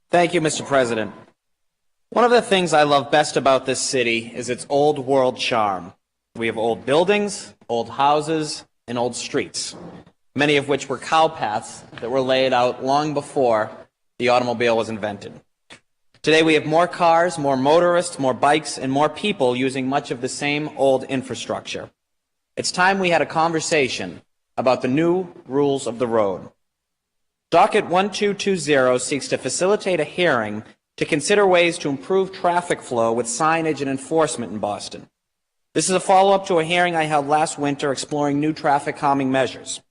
Thank you, Mr. President. One of the things I love best about this city is its old world charm. We have old buildings, old houses, and old streets, many of which were cow paths that were laid out long before the automobile was invented. Today we have more cars, more motorists, more bikes, and more people using much of the same old infrastructure. It's time we had a conversation about the new rules of the road. Docket 1220 seeks to facilitate a hearing to consider ways to improve traffic flow with signage and enforcement in Boston. This is a follow-up to a hearing I held last winter exploring new traffic calming measures.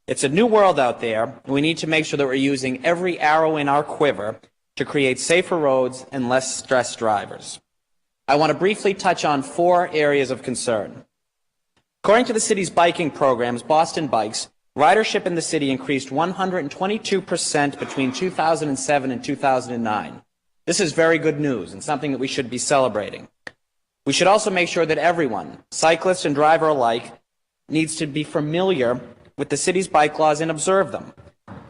It's a new world out there, and we need to make sure that we're using every arrow in our quiver to create safer roads and less stressed drivers. I want to briefly touch on 4 areas of concern. According to the city's biking programs, Boston Bikes, ridership in the city increased 122% between 2007 and 2009. This is very good news and something that we should be celebrating. We should also make sure that everyone, cyclist and driver alike, needs to be familiar with the city's bike laws and observe them.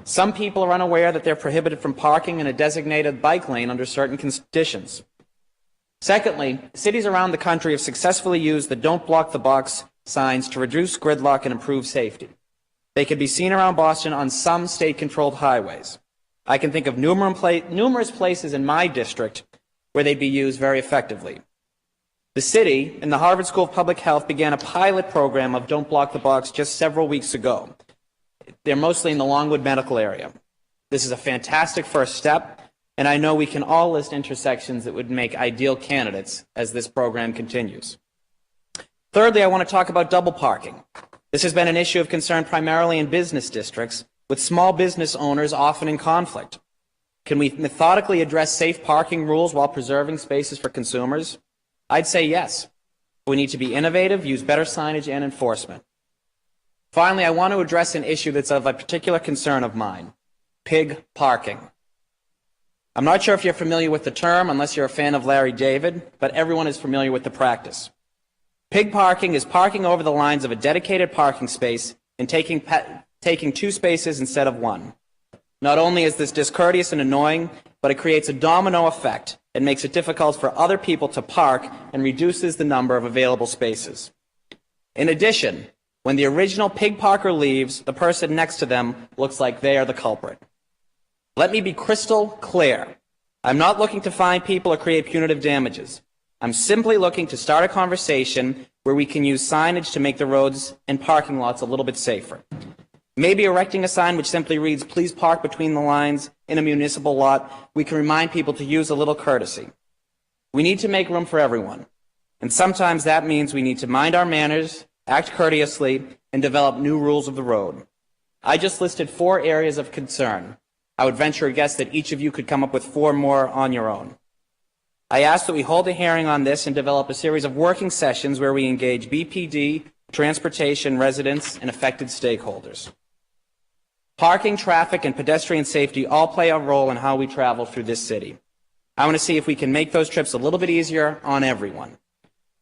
Some people are unaware that they're prohibited from parking in a designated bike lane under certain conditions. Secondly, cities around the country have successfully used the "Don't Block the Box" signs to reduce gridlock and improve safety. They can be seen around Boston on some state-controlled highways. I can think of numerous places in my district where they'd be used very effectively. The city and the Harvard School of Public Health began a pilot program of "Don't Block the Box" just several weeks ago. They're mostly in the Longwood medical area. This is a fantastic first step, and I know we can all list intersections that would make ideal candidates as this program continues. Thirdly, I want to talk about double parking. This has been an issue of concern primarily in business districts, with small business owners often in conflict. Can we methodically address safe parking rules while preserving spaces for consumers? I'd say yes. We need to be innovative, use better signage and enforcement. Finally, I want to address an issue that's of a particular concern of mine: pig parking. I'm not sure if you're familiar with the term, unless you're a fan of Larry David, but everyone is familiar with the practice. Pig parking is parking over the lines of a dedicated parking space and taking 2 spaces instead of 1. Not only is this discourteous and annoying, but it creates a domino effect and makes it difficult for other people to park and reduces the number of available spaces. In addition, when the original pig parker leaves, the person next to them looks like they are the culprit. Let me be crystal clear. I'm not looking to fine people or create punitive damages. I'm simply looking to start a conversation where we can use signage to make the roads and parking lots a little bit safer. Maybe erecting a sign which simply reads, "Please park between the lines" in a municipal lot, we can remind people to use a little courtesy. We need to make room for everyone, and sometimes that means we need to mind our manners, act courteously, and develop new rules of the road. I just listed 4 areas of concern. I would venture a guess that each of you could come up with 4 more on your own. I ask that we hold a hearing on this and develop a series of working sessions where we engage BPD, transportation, residents, and affected stakeholders. Parking, traffic, and pedestrian safety all play a role in how we travel through this city. I want to see if we can make those trips a little bit easier on everyone.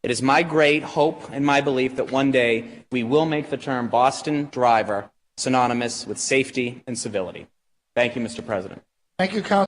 It is my great hope and my belief that one day we will make the term Boston driver synonymous with safety and civility. Thank you, Mr. President. Thank you, Councilor.